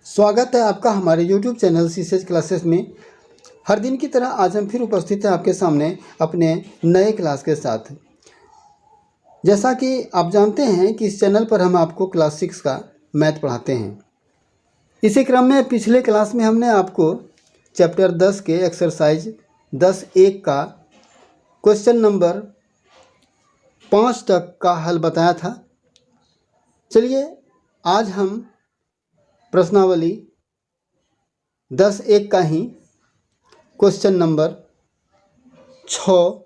स्वागत है आपका हमारे YouTube चैनल सीसेज क्लासेस में। हर दिन की तरह आज हम फिर उपस्थित हैं आपके सामने अपने नए क्लास के साथ। जैसा कि आप जानते हैं कि इस चैनल पर हम आपको क्लास 6 का मैथ पढ़ाते हैं। इसी क्रम में पिछले क्लास में हमने आपको चैप्टर 10 के एक्सरसाइज 10(1) का क्वेश्चन नंबर 5 तक का हल बताया था। चलिए आज हम प्रश्नावली 10(1) का ही क्वेश्चन नंबर 6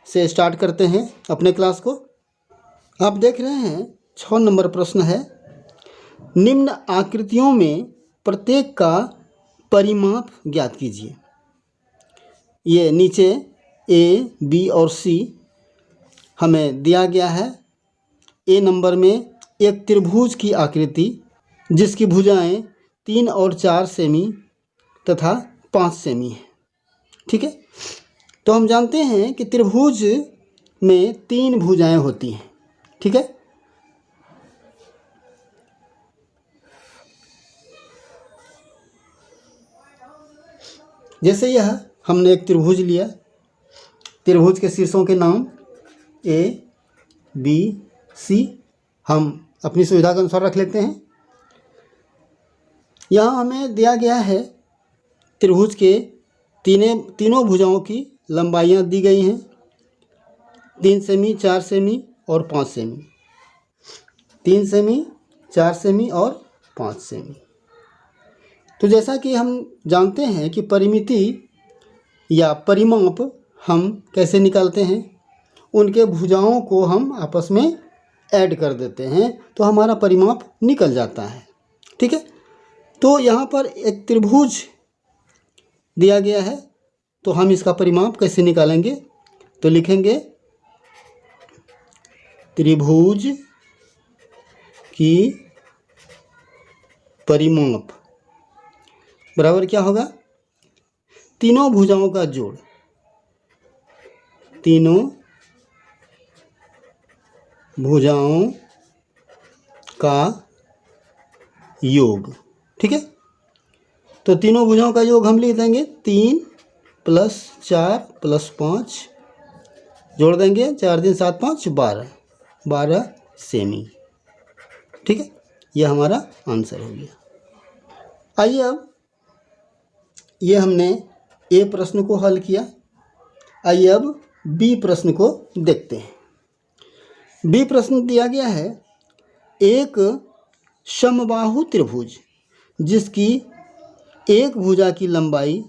से स्टार्ट करते हैं अपने क्लास को। आप देख रहे हैं 6 नंबर प्रश्न है, निम्न आकृतियों में प्रत्येक का परिमाप ज्ञात कीजिए। ये नीचे ए, बी और सी हमें दिया गया है। ए नंबर में एक त्रिभुज की आकृति जिसकी भुजाएं 3 और 4 सेमी तथा 5 सेमी है। ठीक है, तो हम जानते हैं कि त्रिभुज में 3 भुजाएं होती हैं। ठीक है, जैसे यह हमने एक त्रिभुज लिया, त्रिभुज के शीर्षों के नाम ए, बी, सी हम अपनी सुविधा के अनुसार रख लेते हैं। यहाँ हमें दिया गया है त्रिभुज के तीनों भुजाओं की लंबाइयाँ दी गई हैं, 3 सेमी, 4 सेमी और 5 सेमी। 3 सेमी, 4 सेमी और 5 सेमी। तो जैसा कि हम जानते हैं कि परिमिति या परिमाप हम कैसे निकालते हैं, उनके भुजाओं को हम आपस में ऐड कर देते हैं तो हमारा परिमाप निकल जाता है। ठीक है, तो यहाँ पर एक त्रिभुज दिया गया है, तो हम इसका परिमाप कैसे निकालेंगे, तो लिखेंगे त्रिभुज की परिमाप बराबर क्या होगा, तीनों भुजाओं का जोड़, तीनों भुजाओं का योग। ठीक है, तो तीनों भुजाओं का योग हम लिख देंगे 3 + 4 + 5 जोड़ देंगे, 4 दिन 7 5 12 सेमी। ठीक है, यह हमारा आंसर हो गया। आइए अब ये हमने ए प्रश्न को हल किया। आइए अब बी प्रश्न को देखते हैं। बी प्रश्न दिया गया है, एक समबाहु त्रिभुज जिसकी एक भुजा की लंबाई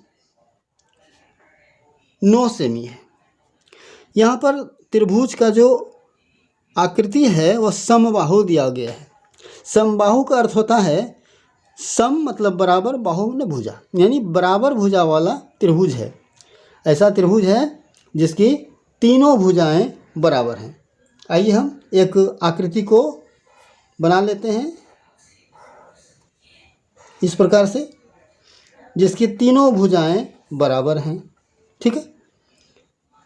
9 सेमी है। यहाँ पर त्रिभुज का जो आकृति है वह समबाहु दिया गया है। समबाहु का अर्थ होता है, सम मतलब बराबर, बाहु ने भुजा, यानी बराबर भुजा वाला त्रिभुज है। ऐसा त्रिभुज है जिसकी तीनों भुजाएं बराबर हैं। आइए हम एक आकृति को बना लेते हैं इस प्रकार से, जिसकी तीनों भुजाएं बराबर हैं। ठीक है,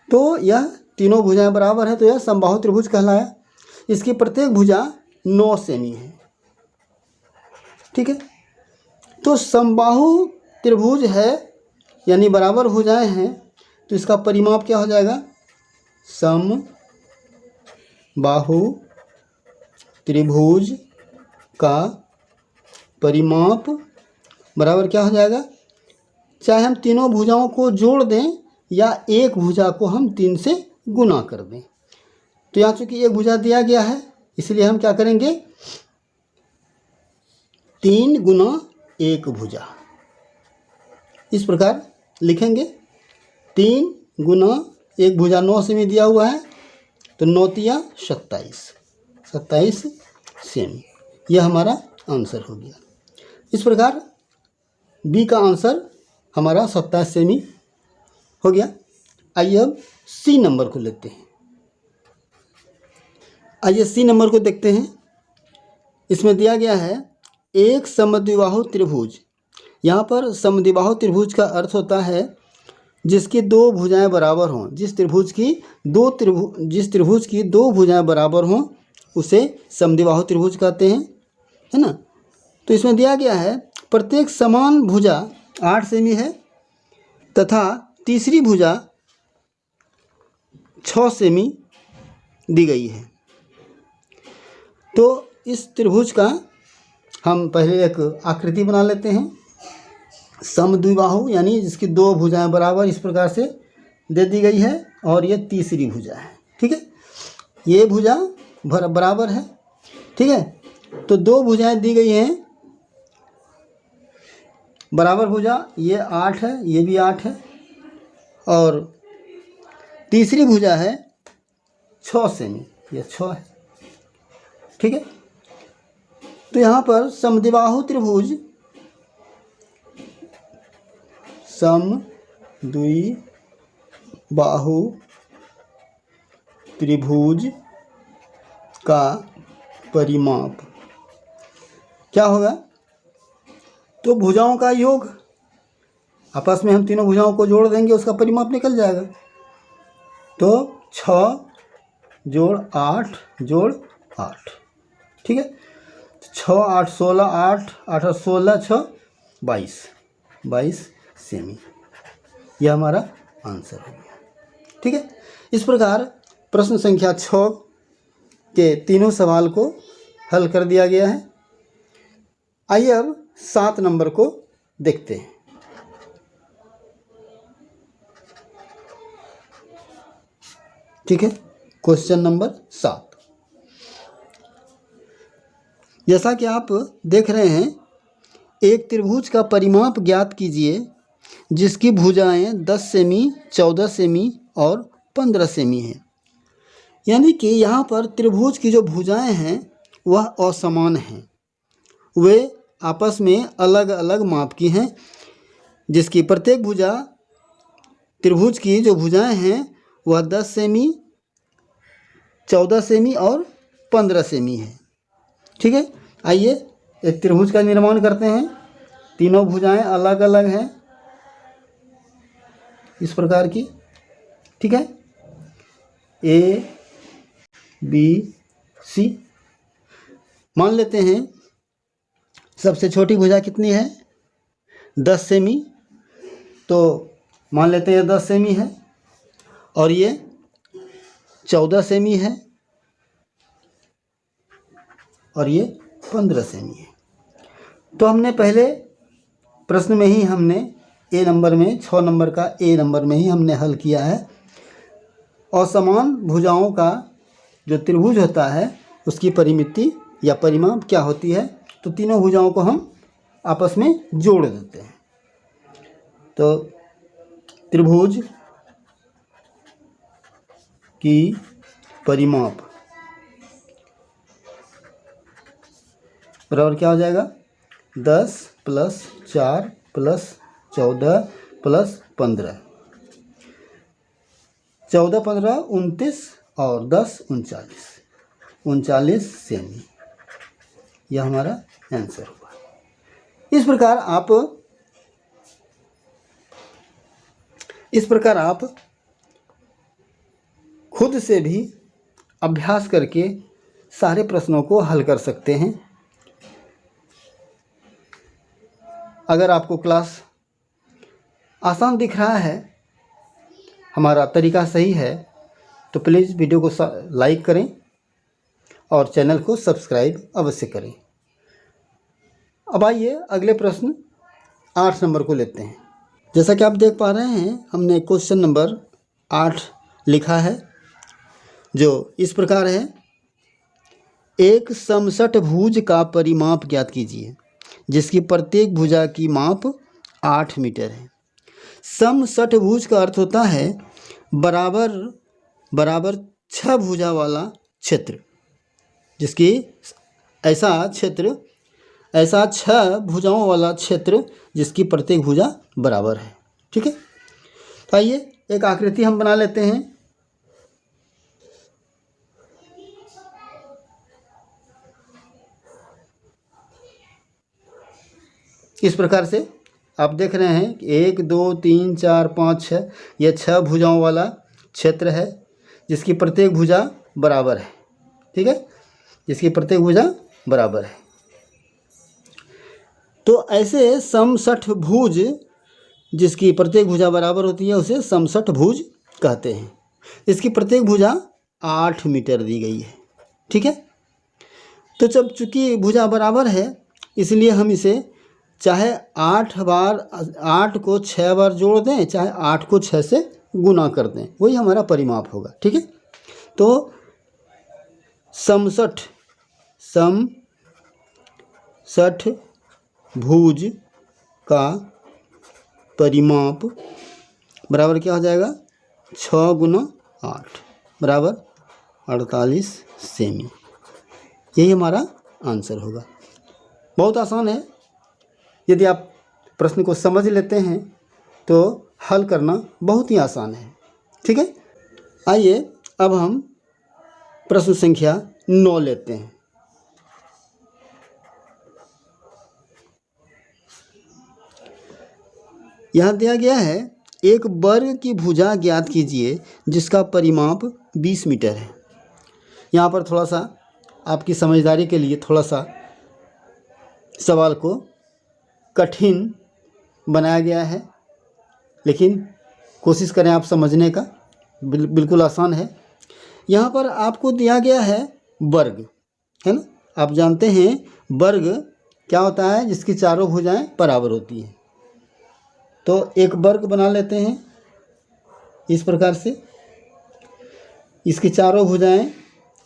तो यह तीनों भुजाएं बराबर हैं तो यह समबाहु त्रिभुज कहलाया। इसकी प्रत्येक भुजा 9 सेमी है। ठीक है, तो समबाहु त्रिभुज है यानी बराबर भुजाएं हैं, तो इसका परिमाप क्या हो जाएगा, समबाहु त्रिभुज का परिमाप बराबर क्या हो जाएगा, चाहे हम तीनों भुजाओं को जोड़ दें या एक भुजा को हम 3 से गुना कर दें। तो यहाँ चूंकि एक भुजा दिया गया है इसलिए हम क्या करेंगे, 3 × 1 भुजा, इस प्रकार लिखेंगे। 3 × 1 भुजा 9 सेमी दिया हुआ है, तो 9 × 27 सेमी, यह हमारा आंसर हो गया। इस प्रकार बी का आंसर हमारा 27 सेमी हो गया। आइए अब सी नंबर को लेते हैं। आइए सी नंबर को देखते हैं। इसमें दिया गया है, एक समद्विबाहु त्रिभुज। यहाँ पर समद्विबाहु त्रिभुज का अर्थ होता है जिसकी 2 भुजाएं बराबर हों। जिस त्रिभुज की 2 भुजाएं बराबर हों उसे समद्विबाहु त्रिभुज कहते हैं, है ना। तो इसमें दिया गया है प्रत्येक समान भुजा 8 सेमी है तथा तीसरी भुजा 6 सेमी दी गई है। तो इस त्रिभुज का हम पहले एक आकृति बना लेते हैं। समद्विबाहु यानी जिसकी दो भुजाएं बराबर इस प्रकार से दे दी गई है और ये तीसरी भुजा है। ठीक है, ये भुजा बराबर है। ठीक है, तो दो भुजाएं दी गई हैं बराबर भुजा, ये 8 है, ये भी 8 है और तीसरी भुजा है 6 सेमी, ये 6 है। ठीक है, तो यहाँ पर समद्विबाहु त्रिभुज समद्विबाहु त्रिभुज का परिमाप क्या होगा? तो भुजाओं का योग, आपस में हम तीनों भुजाओं को जोड़ देंगे, उसका परिमाप निकल जाएगा। तो 6 जोड़ 8 जोड़ 8। ठीक है, 6 8 16 8 8 और 16 6 22 सेमी, यह हमारा आंसर हो गया। ठीक है, इस प्रकार प्रश्न संख्या 6 के तीनों सवाल को हल कर दिया गया है। आइए अब 7 नंबर को देखते हैं। ठीक है, क्वेश्चन नंबर 7। जैसा कि आप देख रहे हैं, एक त्रिभुज का परिमाप ज्ञात कीजिए जिसकी भुजाएं 10 सेमी 14 सेमी और 15 सेमी हैं। यानी कि यहाँ पर त्रिभुज की जो भुजाएं हैं वह असमान हैं, वे आपस में अलग अलग माप की हैं, जिसकी प्रत्येक भुजा, त्रिभुज की जो भुजाएं हैं वह 10 सेमी 14 सेमी और 15 सेमी है। ठीक है, आइए एक त्रिभुज का निर्माण करते हैं। तीनों भुजाएं अलग अलग हैं इस प्रकार की। ठीक है, ए बी सी। मान लेते हैं सबसे छोटी भुजा कितनी है? 10 सेमी। तो मान लेते हैं 10 सेमी है और ये 14 सेमी है और ये 15 सेमी है। तो हमने पहले प्रश्न में ही हमने ए नंबर में 6 नंबर का ए नंबर में ही हमने हल किया है। असमान भुजाओं का जो त्रिभुज होता है उसकी परिमिति या परिमाप क्या होती है? तो तीनों भुजाओं को हम आपस में जोड़ देते हैं। तो त्रिभुज की परिमाप बराबर क्या हो जाएगा? 10 + 4 + 14 + 15। 14 15 29 और 10 39 सेमी, यह हमारा आंसर हुआ। इस प्रकार आप खुद से भी अभ्यास करके सारे प्रश्नों को हल कर सकते हैं। अगर आपको क्लास आसान दिख रहा है, हमारा तरीका सही है, तो प्लीज़ वीडियो को लाइक करें और चैनल को सब्सक्राइब अवश्य करें। अब आइए अगले प्रश्न 8 नंबर को लेते हैं। जैसा कि आप देख पा रहे हैं, हमने क्वेश्चन नंबर 8 लिखा है, जो इस प्रकार है। एक समषटभुज का परिमाप ज्ञात कीजिए जिसकी प्रत्येक भुजा की माप 8 मीटर है। समषटभुज का अर्थ होता है बराबर बराबर 6 भुजा वाला क्षेत्र, जिसकी ऐसा 6 भुजाओं वाला क्षेत्र जिसकी प्रत्येक भुजा बराबर है। ठीक है, तो आइए एक आकृति हम बना लेते हैं। इस प्रकार से आप देख रहे हैं कि 1 2 3 4 5 6, यह 6 भुजाओं वाला क्षेत्र है जिसकी प्रत्येक भुजा बराबर है। ठीक है, जिसकी प्रत्येक भुजा बराबर है। तो ऐसे समषठभुज जिसकी प्रत्येक भुजा बराबर होती है उसे समषठभुज कहते हैं। इसकी प्रत्येक भुजा 8 मीटर दी गई है। ठीक है, तो जब चूंकि भुजा बराबर है इसलिए हम इसे चाहे 8 को 6 बार जोड़ दें, चाहे 8 को 6 से गुना कर दें, वही हमारा परिमाप होगा। ठीक है, तो समषठभुज का परिमाप बराबर क्या हो जाएगा, 6 गुना 8 बराबर 48 सेमी। यही हमारा आंसर होगा। बहुत आसान है। यदि आप प्रश्न को समझ लेते हैं तो हल करना बहुत ही आसान है। ठीक है, आइए अब हम प्रश्न संख्या 9 लेते हैं। यहाँ दिया गया है, एक वर्ग की भुजा ज्ञात कीजिए जिसका परिमाप 20 मीटर है। यहाँ पर थोड़ा सा आपकी समझदारी के लिए थोड़ा सा सवाल को कठिन बनाया गया है, लेकिन कोशिश करें आप समझने का। बिल्कुल आसान है। यहाँ पर आपको दिया गया है वर्ग, है ना। आप जानते हैं वर्ग क्या होता है, जिसकी चारों भुजाएं बराबर होती हैं। तो एक वर्ग बना लेते हैं इस प्रकार से, इसकी चारों भुजाएं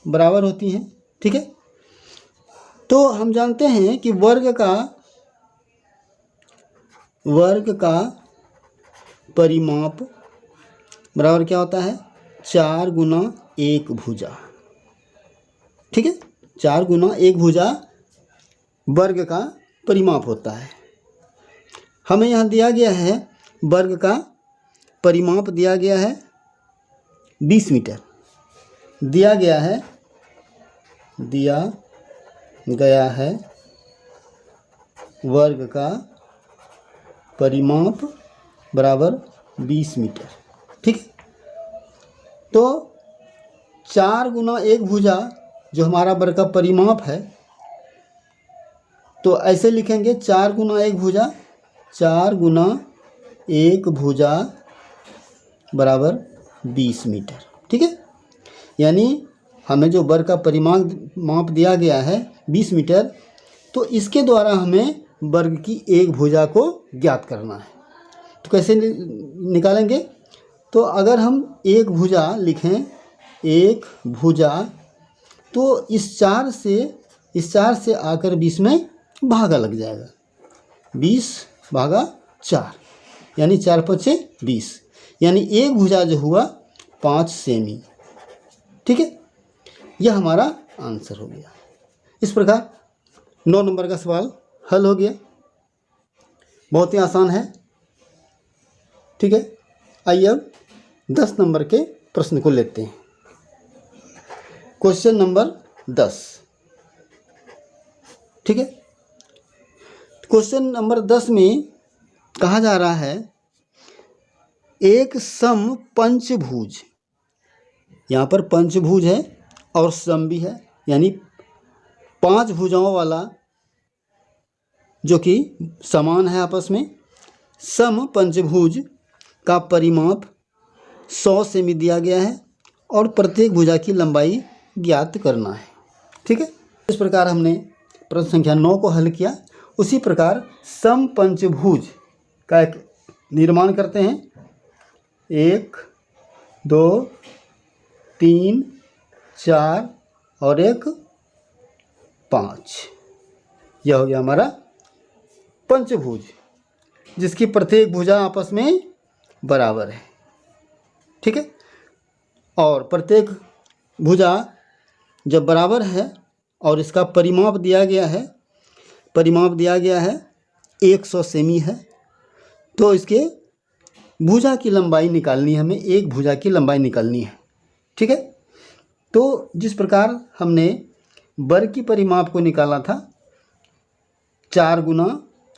बराबर होती हैं। ठीक है, तो हम जानते हैं कि वर्ग का परिमाप बराबर क्या होता है, 4 गुना 1 भुजा। ठीक है, 4 गुना 1 भुजा वर्ग का परिमाप होता है। हमें यहाँ दिया गया है वर्ग का परिमाप दिया गया है 20 मीटर दिया गया है वर्ग का परिमाप बराबर 20 मीटर। ठीक है, तो 4 गुना 1 भुजा जो हमारा वर्ग का परिमाप है, तो ऐसे लिखेंगे 4 गुना 1 भुजा, 4 गुना 1 भुजा बराबर 20 मीटर। ठीक है, यानी हमें जो वर्ग का परिमाप दिया गया है 20 मीटर, तो इसके द्वारा हमें वर्ग की एक भुजा को ज्ञात करना है। तो कैसे निकालेंगे, तो अगर हम एक भुजा लिखें, एक भुजा, तो इस 4 से आकर 20 में भागा लग जाएगा, 20/4 यानी 4 5 20, यानी एक भुजा जो हुआ 5 सेमी। ठीक है, यह हमारा आंसर हो गया। इस प्रकार 9 नंबर का सवाल हल हो गया। बहुत ही आसान है। ठीक है, आइए अब 10 नंबर के प्रश्न को लेते हैं। Question number 10। ठीक है, क्वेश्चन नंबर 10 में कहा जा रहा है, एक सम पंचभुज, यहाँ पर पंचभुज है और सम भी है, यानी 5 भुजाओं वाला जो कि समान है आपस में, सम पंचभुज का परिमाप 100 सेमी दिया गया है और प्रत्येक भुजा की लंबाई ज्ञात करना है। ठीक है, इस प्रकार हमने प्रश्न संख्या 9 को हल किया। उसी प्रकार सम पंचभुज का एक निर्माण करते हैं। 1 2 3 4 और 1 5, यह हो गया हमारा पंचभुज, जिसकी प्रत्येक भुजा आपस में बराबर है। ठीक है, और प्रत्येक भुजा जब बराबर है और इसका परिमाप दिया गया है 100 सेमी है, तो इसके भुजा की लंबाई निकालनी है, हमें एक भुजा की लंबाई निकालनी है। ठीक है, तो जिस प्रकार हमने वर्ग की परिमाप को निकाला था 4 गुना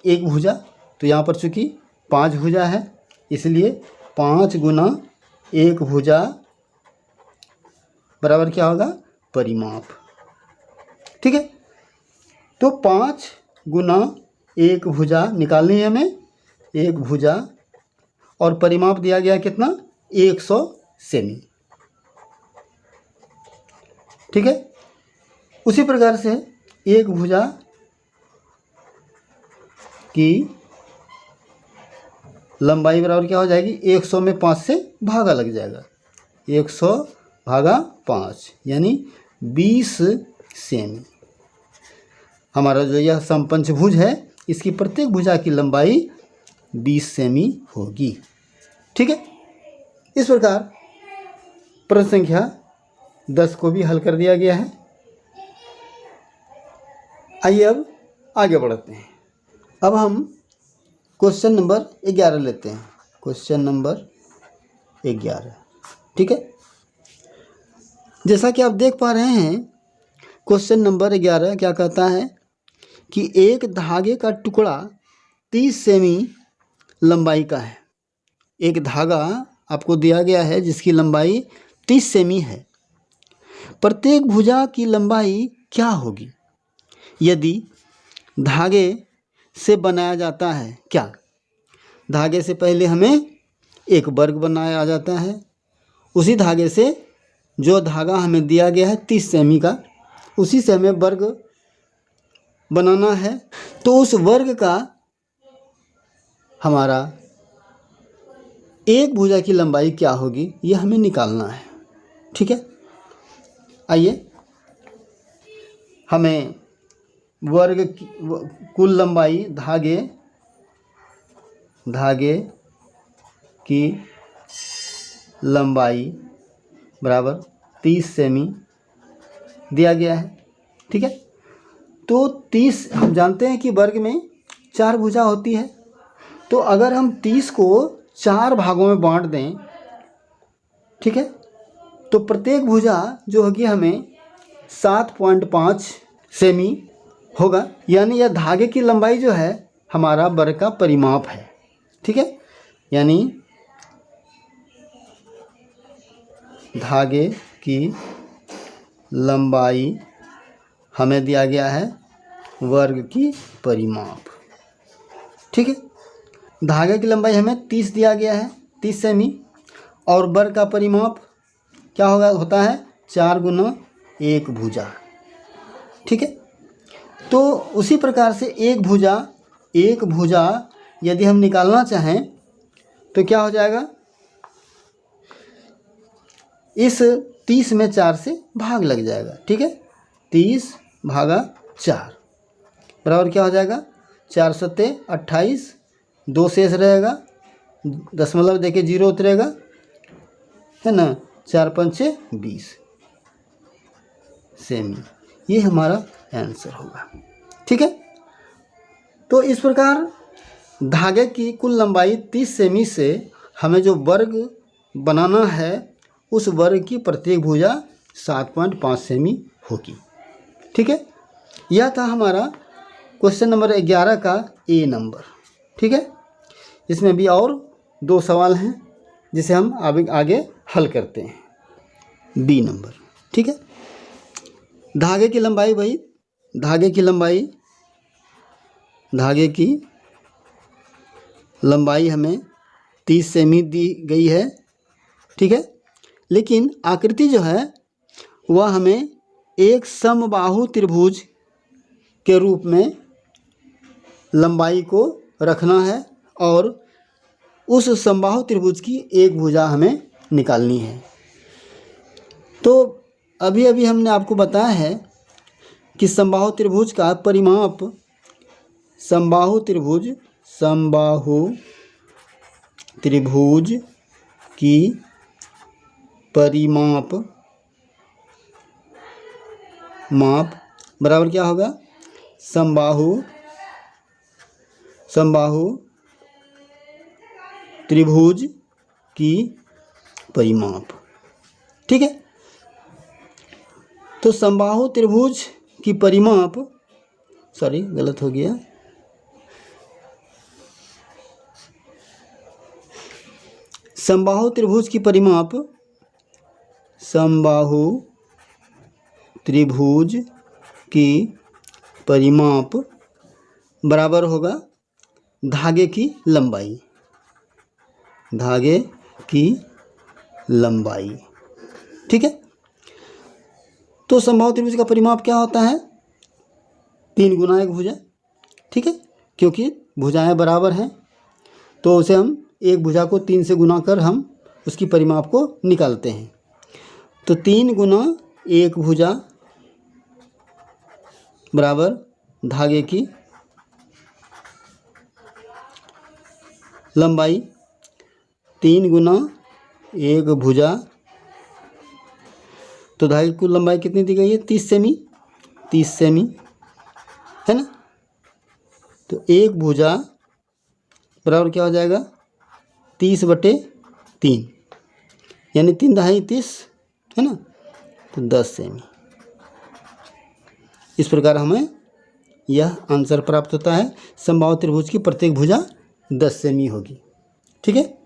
1 भुजा, तो यहाँ पर चूँकि 5 भुजा है इसलिए 5 गुना 1 भुजा बराबर क्या होगा, परिमाप। ठीक है, तो 5 गुना एक भुजा निकालनी है हमें, एक भुजा, और परिमाप दिया गया कितना 100 सेमी। ठीक है, उसी प्रकार से एक भुजा की लंबाई बराबर क्या हो जाएगी, 100 में 5 से भागा लग जाएगा, 100 भागा 5 यानी 20 सेमी। हमारा जो यह समपंचभुज है इसकी प्रत्येक भुजा की लंबाई 20 सेमी होगी। ठीक है, इस प्रकार प्रश्न संख्या 10 को भी हल कर दिया गया है। आइए अब आगे बढ़ते हैं। अब हम क्वेश्चन नंबर 11 लेते हैं, क्वेश्चन नंबर 11। ठीक है, जैसा कि आप देख पा रहे हैं क्वेश्चन नंबर 11 क्या कहता है कि एक धागे का टुकड़ा 30 सेमी लंबाई का है। एक धागा आपको दिया गया है जिसकी लंबाई 30 सेमी है। प्रत्येक भुजा की लंबाई क्या होगी यदि धागे से बनाया जाता है? क्या धागे से पहले हमें एक वर्ग बनाया जाता है, उसी धागे से जो धागा हमें दिया गया है 30 सेमी का, उसी से हमें वर्ग बनाना है। तो उस वर्ग का हमारा एक भुजा की लंबाई क्या होगी यह हमें निकालना है। ठीक है, आइए हमें वर्ग की कुल लंबाई धागे की लंबाई बराबर 30 सेमी दिया गया है। ठीक है, तो 30 हम जानते हैं कि वर्ग में 4 भुजा होती है, तो अगर हम 30 को 4 भागों में बांट दें, ठीक है, तो प्रत्येक भुजा जो होगी हमें 7.5 सेमी होगा, यानी यह धागे की लंबाई जो है हमारा वर्ग का परिमाप है। ठीक है, यानी धागे की लंबाई हमें दिया गया है वर्ग की परिमाप। ठीक है, धागे की लंबाई हमें 30 दिया गया है, 30 सेमी, और वर्ग का परिमाप क्या होता है 4 गुना 1 भुजा। ठीक है, तो उसी प्रकार से एक भुजा यदि हम निकालना चाहें तो क्या हो जाएगा, इस 30 में 4 से भाग लग जाएगा। ठीक है, 30 भागा 4 बराबर क्या हो जाएगा 4 सत्ते 28, 2 शेष रहेगा, दशमलव देखिए 0 उतरेगा, है ना, 4 पंचे 20 सेमी, ये हमारा आंसर होगा। ठीक है, तो इस प्रकार धागे की कुल लंबाई 30 सेमी से हमें जो वर्ग बनाना है उस वर्ग की प्रत्येक भुजा 7.5 सेमी होगी। ठीक है, यह था हमारा क्वेश्चन नंबर 11 का ए नंबर। ठीक है, इसमें भी और 2 सवाल हैं जिसे हम आगे हल करते हैं। B number. ठीक है, धागे की लंबाई भाई, धागे की लंबाई हमें 30 सेमी दी गई है। ठीक है, लेकिन आकृति जो है वह हमें एक समबाहु त्रिभुज के रूप में लंबाई को रखना है और उस समबाहु त्रिभुज की एक भुजा हमें निकालनी है। तो अभी हमने आपको बताया है कि समबाहु त्रिभुज का परिमाप, समबाहु त्रिभुज की परिमाप बराबर क्या होगा, समबाहु त्रिभुज की परिमाप। ठीक है, तो समबाहु त्रिभुज की परिमाप, सॉरी गलत हो गया, समबाहु त्रिभुज की परिमाप, समबाहु त्रिभुज की परिमाप बराबर होगा धागे की लंबाई, धागे की लंबाई। ठीक है। तो समबाहु त्रिभुज का परिमाप क्या होता है? 3 गुना एक भुजा। ठीक है, क्योंकि भुजाएं बराबर हैं तो उसे हम एक भुजा को 3 से गुना कर हम उसकी परिमाप को निकालते हैं। तो 3 गुना एक भुजा बराबर धागे की लंबाई। 3 गुना एक भुजा, तो धागे की कुल लंबाई कितनी दी गई है? 30 सेमी, 30 सेमी है ना। तो एक भुजा बराबर क्या हो जाएगा? 30/3, यानी 3 दहाई 30 है ना, तो 10 सेमी। इस प्रकार हमें यह आंसर प्राप्त होता है। समबाहु त्रिभुज की प्रत्येक भुजा 10 सेमी होगी। ठीक है।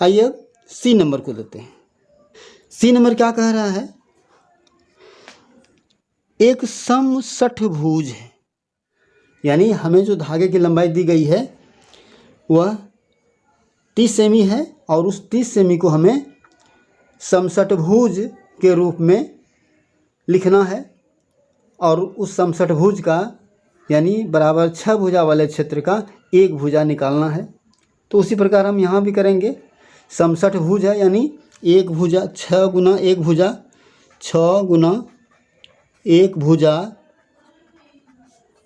आइए अब सी नंबर को लेते हैं। सी नंबर क्या कह रहा है? एक समषठभुज है, यानी हमें जो धागे की लंबाई दी गई है वह 30 सेमी है और उस 30 सेमी को हमें समषठभुज के रूप में लिखना है और उस समषठभुज का यानी बराबर 6 भुजा वाले क्षेत्र का एक भुजा निकालना है। तो उसी प्रकार हम यहाँ भी करेंगे। समषठभुज है यानी एक भुजा, 6 गुना एक भुजा, 6 गुना एक भुजा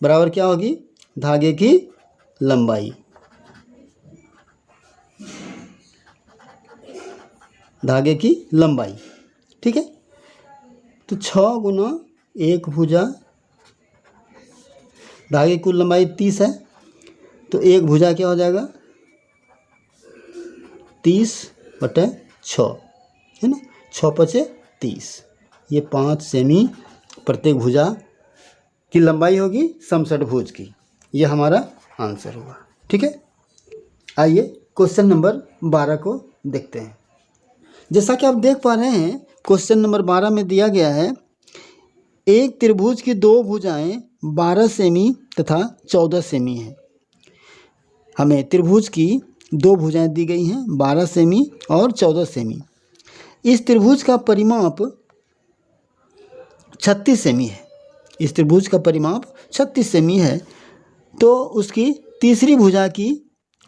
बराबर क्या होगी? धागे की लंबाई, धागे की लंबाई। ठीक है। तो 6 गुना एक भुजा, धागे की कुल लंबाई 30 है, तो एक भुजा क्या हो जाएगा? 30/6 है ना, 6×5 = 30। ये 5 सेमी प्रत्येक भुजा की लंबाई होगी समषठभुज की। यह हमारा आंसर होगा। ठीक है। आइए क्वेश्चन नंबर 12 को देखते हैं। जैसा कि आप देख पा रहे हैं क्वेश्चन नंबर 12 में दिया गया है, एक त्रिभुज की 2 भुजाएं 12 सेमी तथा 14 सेमी हैं। हमें त्रिभुज की 2 भुजाएं दी गई हैं 12 सेमी और 14 सेमी। इस त्रिभुज का परिमाप 36 सेमी है। इस त्रिभुज का परिमाप 36 सेमी है, तो उसकी तीसरी भुजा की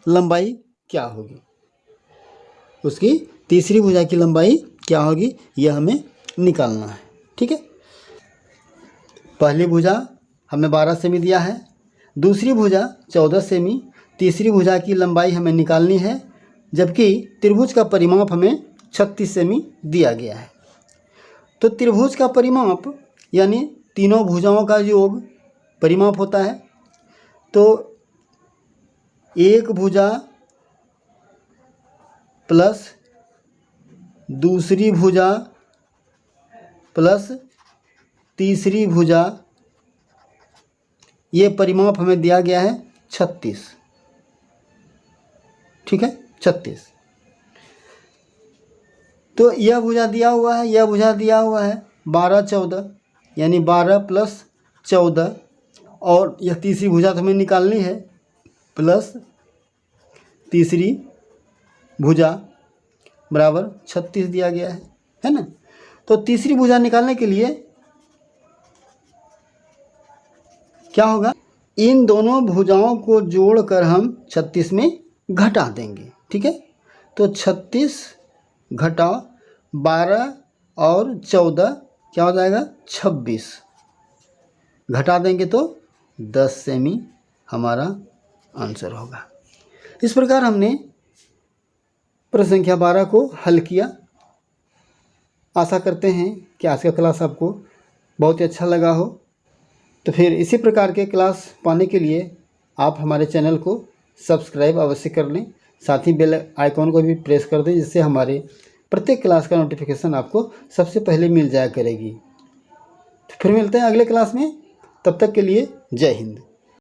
लंबाई क्या होगी? उसकी तीसरी भुजा की लंबाई क्या होगी, यह हमें निकालना है। ठीक है। पहली भुजा हमें 12 सेमी दिया है, दूसरी भुजा 14 सेमी, तीसरी भुजा की लंबाई हमें निकालनी है, जबकि त्रिभुज का परिमाप हमें 36 सेमी दिया गया है। तो त्रिभुज का परिमाप यानी तीनों भुजाओं का योग परिमाप होता है। तो एक भुजा प्लस दूसरी भुजा प्लस तीसरी भुजा, ये परिमाप हमें दिया गया है 36। ठीक है, 36। तो यह भुजा दिया हुआ है, यह भुजा दिया हुआ है 12-14, यानी 12 + 14, और यह तीसरी भुजा तो हमें निकालनी है, प्लस तीसरी भुजा बराबर 36 दिया गया है ना। तो तीसरी भुजा निकालने के लिए क्या होगा? इन दोनों भुजाओं को जोड़कर हम 36 में घटा देंगे। ठीक है। तो 36 घटा 12 और 14 क्या हो जाएगा? 26। घटा देंगे तो 10 सेमी हमारा आंसर होगा। इस प्रकार हमने प्रश्न संख्या 12 को हल किया। आशा करते हैं कि आज का क्लास आपको बहुत ही अच्छा लगा हो। तो फिर इसी प्रकार के क्लास पाने के लिए आप हमारे चैनल को सब्सक्राइब अवश्य कर लें, साथ ही बेल आइकॉन को भी प्रेस कर दें, जिससे हमारे प्रत्येक क्लास का नोटिफिकेशन आपको सबसे पहले मिल जाया करेगी। तो फिर मिलते हैं अगले क्लास में, तब तक के लिए जय हिंद।